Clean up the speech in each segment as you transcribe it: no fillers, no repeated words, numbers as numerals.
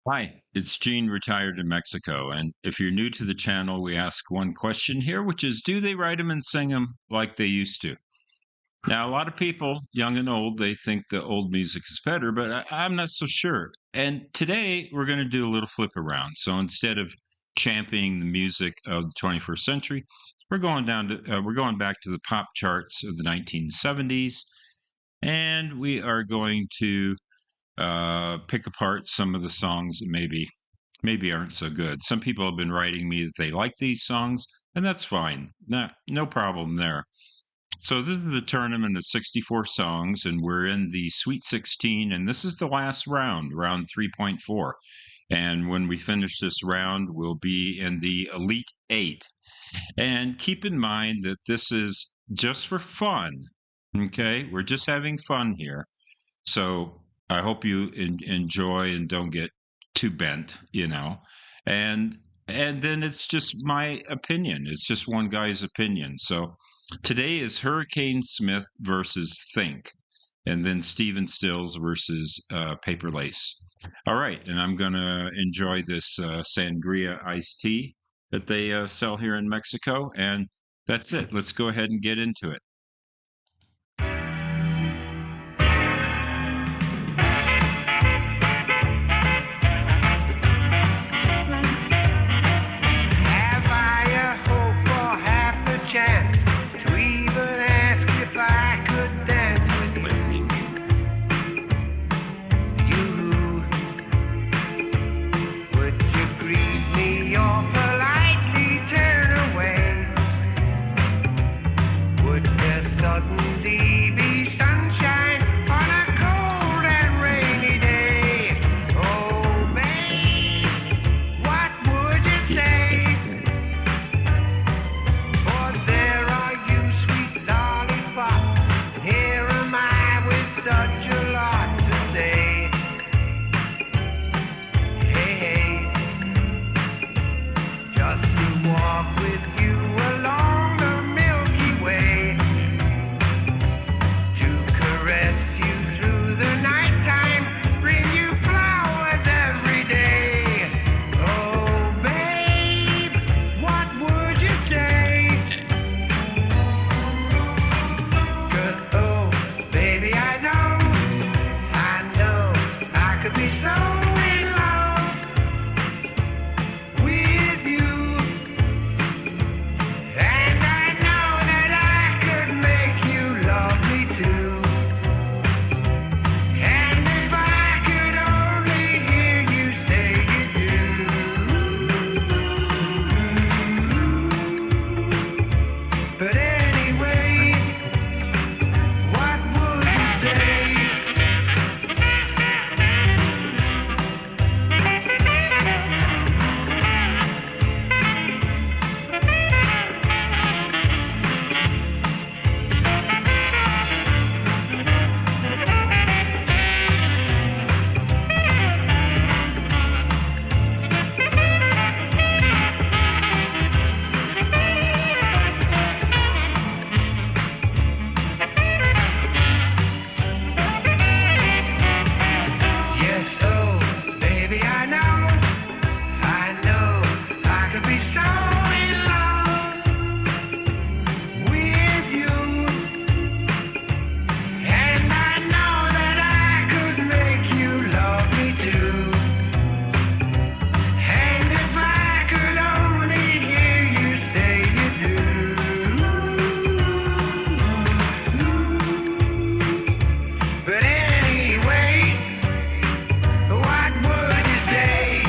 Hi, it's Gene, retired in Mexico. And if you're new to the channel, we ask one question here, which is, do they write them and sing them like they used to? Now, a lot of people, young and old, they think the old music is better, but I'm not so sure. And today we're going to do a little flip around. So instead of championing the music of the 21st century, we're going back to the pop charts of the 1970s, and we are going to pick apart some of the songs that maybe aren't so good. Some people have been writing me that they like these songs, and that's fine. No problem there. So this is the tournament of 64 songs, and we're in the Sweet 16, and this is the last round, round 3.4. And when we finish this round, we'll be in the Elite Eight. And keep in mind that this is just for fun. Okay, we're just having fun here. So I hope you enjoy and don't get too bent. And and then it's just my opinion. It's just one guy's opinion. So today is Hurricane Smith versus Think, and then Stephen Stills versus Paper Lace. All right, and I'm gonna enjoy this sangria iced tea that they sell here in Mexico, and that's it. Let's go ahead and get into it. Have I a hope or half a chance to even ask if I could dance with you? Would you greet me or politely turn away? Would there suddenly be sunshine on a cold and rainy day? Oh, babe, what would you say? For there are you, sweet lollipop. Here am I with such a lot to say. Hey, hey, just to walk with you along the Milky Way, to caress you through the nighttime, bring you flowers every day. Oh, babe, what would you say? 'Cause, oh, baby, I know, I could be so in love with you. And I know that I could make you love me too. And if I could only hear you say you do. But anyway, what would you say? Yes, oh, baby, I know, I could be so in love with you. And I know that I could make you love me too. And if I could only hear you say you do. But anyway, what would you say?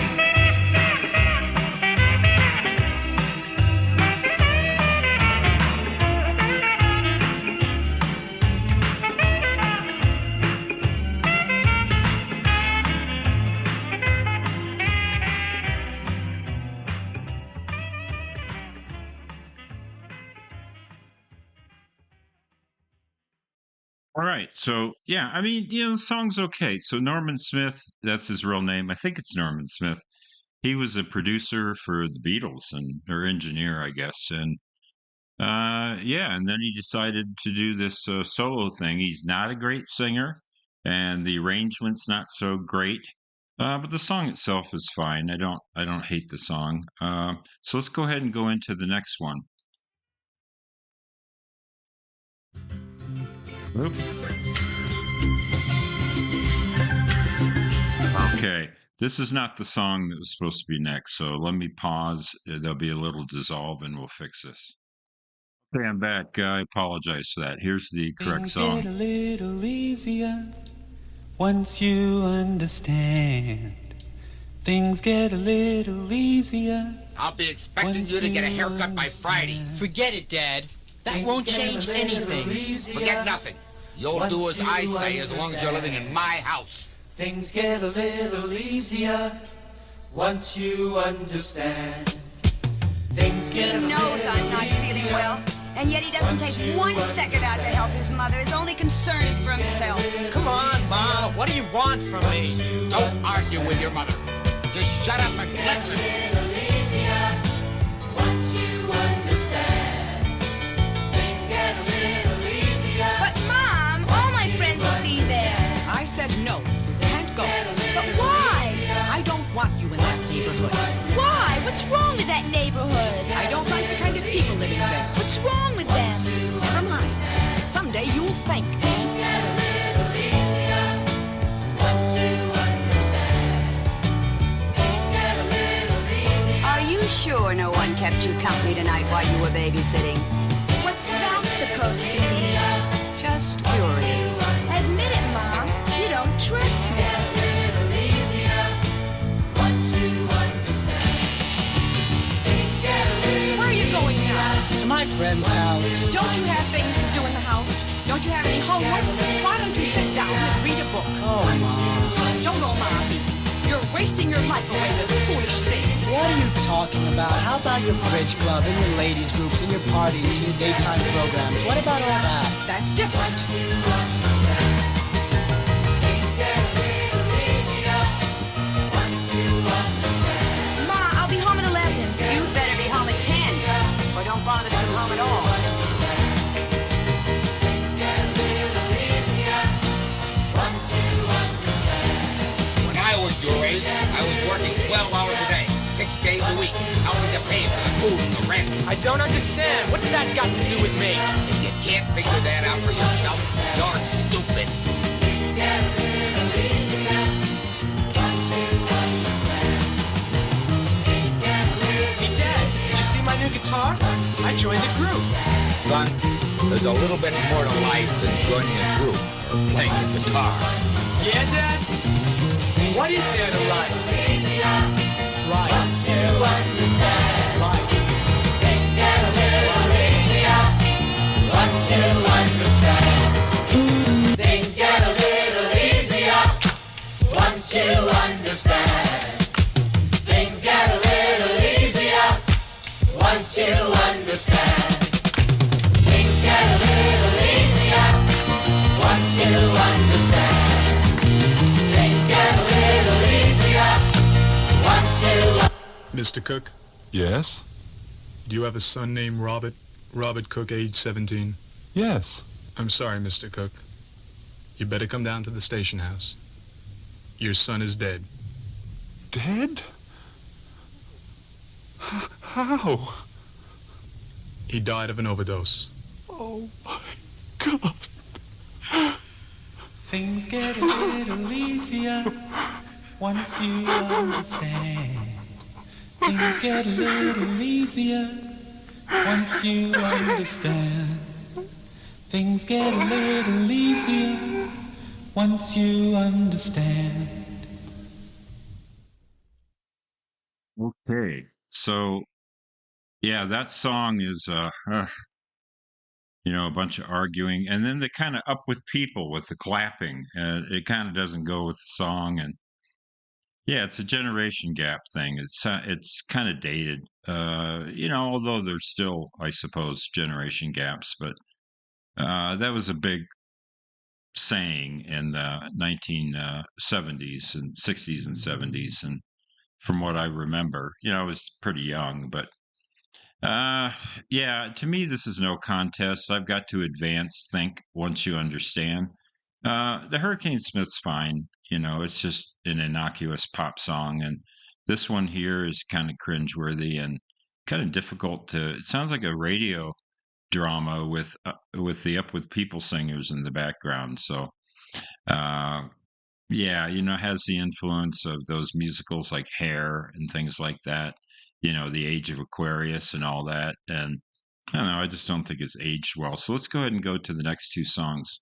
All right. So, yeah, I mean, the song's okay. So, Norman Smith, that's his real name. I think it's Norman Smith. He was a producer for the Beatles and or engineer, I guess. And yeah, and then he decided to do this solo thing. He's not a great singer, and the arrangement's not so great. But the song itself is fine. I don't hate the song. So let's go ahead and go into the next one. Oops. Okay. This is not the song that was supposed to be next. So let me pause. There'll be a little dissolve and we'll fix this. Okay, I'm back. I apologize for that. Here's the correct Things get song. a little easier once you understand. Things get a little easier. I'll be expecting you to get a haircut by Friday. Forget it, Dad. That won't change anything. Forget nothing. You'll do as I say as long as you're living in my house. Things get a little easier once you understand. Things He get a knows I'm not feeling well, and yet he doesn't take 1 second out to help his mother. His only concern is for himself. Come on, Ma. What do you want from me? Don't argue with your mother. Just shut up and listen. But Mom, all my friends will be there. I said no, can't go. But why? I don't want you in that neighborhood. Why? What's wrong with that neighborhood? I don't like the kind of people living there. What's wrong with them? Never mind. Someday you'll thank me. Are you sure no one kept you company tonight while you were babysitting? What's that supposed to mean? Just curious. Admit it, Mom. You don't trust me. Where are you going now? To my friend's house. Don't you have things to do in the house? Don't you have any homework? Why don't you sit down and read a book? Oh, Ma. Don't go, Mommy. You're wasting your life away with foolish things. What are you talking about? How about your bridge club and your ladies groups and your parties and your daytime programs? What about all that? That's different. Ma, I'll be home at 11. You better be home at 10. Or don't bother to come home at all. When I was your age, I was working 12 hours a day, 6 days a week, helping to pay for the food and the rent. I don't understand. What's that got to do with me? If you can't figure that out for yourself, you're stupid. Hey, Dad, did you see my new guitar? I joined a group. Son, there's a little bit more to life than joining a group or playing the guitar. Yeah, Dad? What is there to like? Right. Right. Mr. Cook, Yes? do you have a son named Robert? Robert Cook, age 17. Yes. I'm sorry, Mr. Cook. You better come down to the station house. Your son is dead. Dead? How? He died of an overdose. Oh my God. Things get a little easier once you understand. Things get a little easier once you understand. Things get a little easier once you understand. Okay. So, yeah, that song is, a bunch of arguing. And then they kind of up with people with the clapping. It kind of doesn't go with the song. And yeah, it's a generation gap thing. It's kind of dated, although there's still, I suppose, generation gaps. But that was a big saying in the 1970s and 60s and 70s. And from what I remember, I was pretty young, but yeah, to me, this is no contest. I've got to advance think once you understand. The Hurricane Smith's fine. It's just an innocuous pop song. And this one here is kind of cringeworthy and kind of difficult to. It sounds like a radio drama with the Up with People singers in the background. So, uh, yeah, has the influence of those musicals like Hair and things like that. The Age of Aquarius and all that. And I don't know. I just don't think it's aged well. So let's go ahead and go to the next two songs.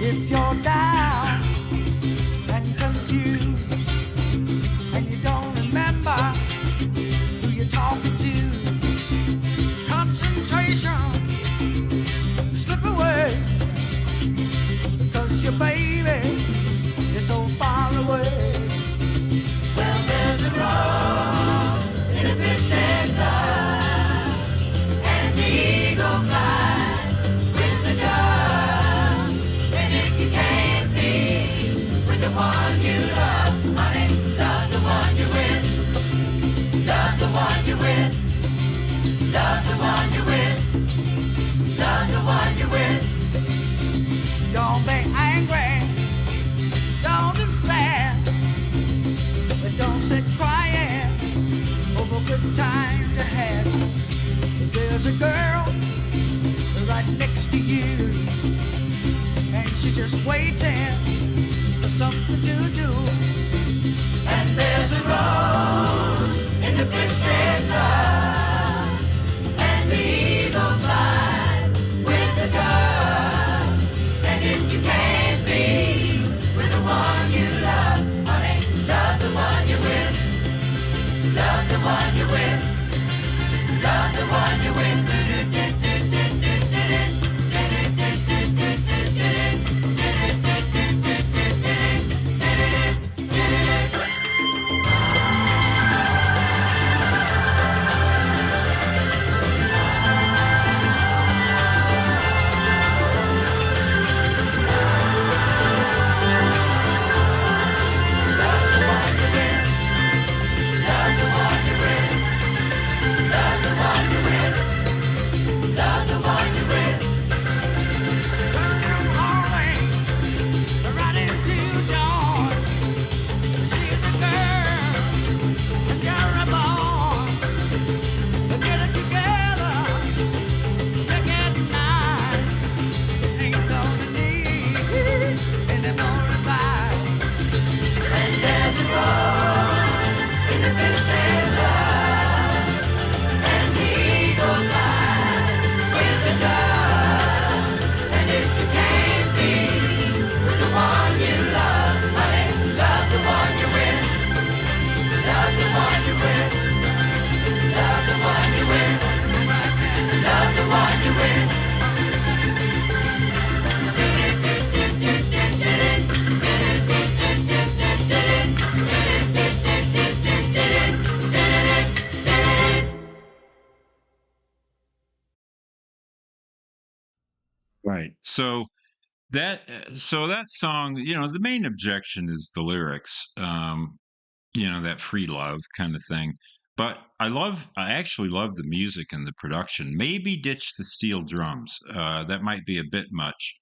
If you're down and confused and you don't remember who you're talking to, concentration slip away because your baby is so far away. Well, there's a rose in a twisted love and the eagle flies with the dove. And if you can't be with the one you love, honey, love the one you're with. Love the one you're with. Love the one you're with. Love the one you're with. Don't be angry. Don't be sad. But don't sit crying over good times you had. There's a girl right next to you, and she's just waiting for something to do. And there's a rose in the twisted love, and the eagle flies with the dove. And if you can't be with the one you love, honey, love the one you're with. Love the one you're with. Love the one you're with. Right. So that song, the main objection is the lyrics. That free love kind of thing. But I actually love the music and the production. Maybe ditch the steel drums. That might be a bit much.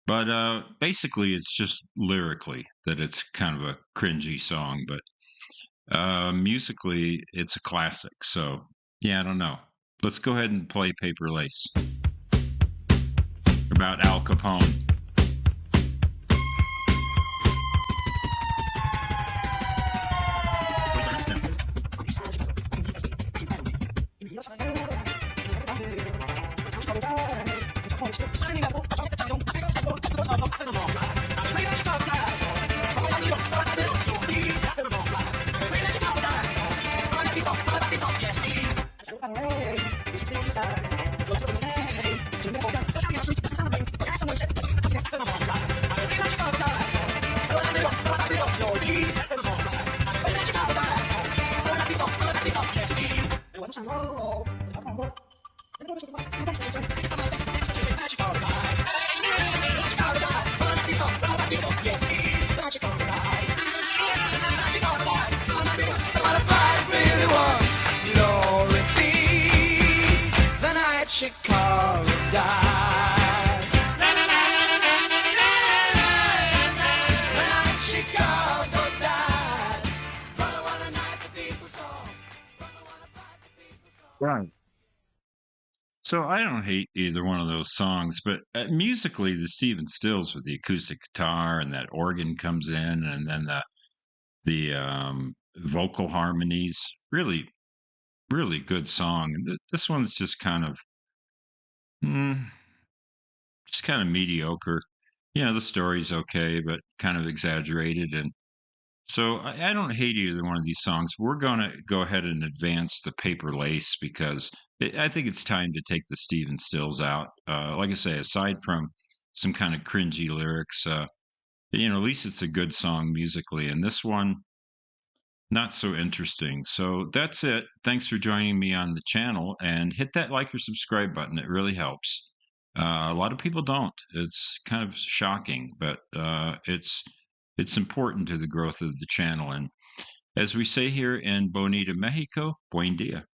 But basically, it's just lyrically that it's kind of a cringy song. But musically, it's a classic. So, yeah, I don't know. Let's go ahead and play Paper Lace about Al Capone. Right. So I don't hate either one of those songs, but musically, the Stephen Stills with the acoustic guitar and that organ comes in, and then the vocal harmonies, really, really good song. And this one's just kind of, mm, just kind of mediocre. The story's okay, but kind of exaggerated. And so I don't hate either one of these songs. We're going to go ahead and advance the Paper Lace because I think it's time to take the Stephen Stills out. Like I say, aside from some kind of cringy lyrics, at least it's a good song musically. And this one, not so interesting. So that's it. Thanks for joining me on the channel and hit that like or subscribe button. It really helps. A lot of people don't. It's kind of shocking, but it's important to the growth of the channel. And as we say here in Bonita, Mexico, buen dia.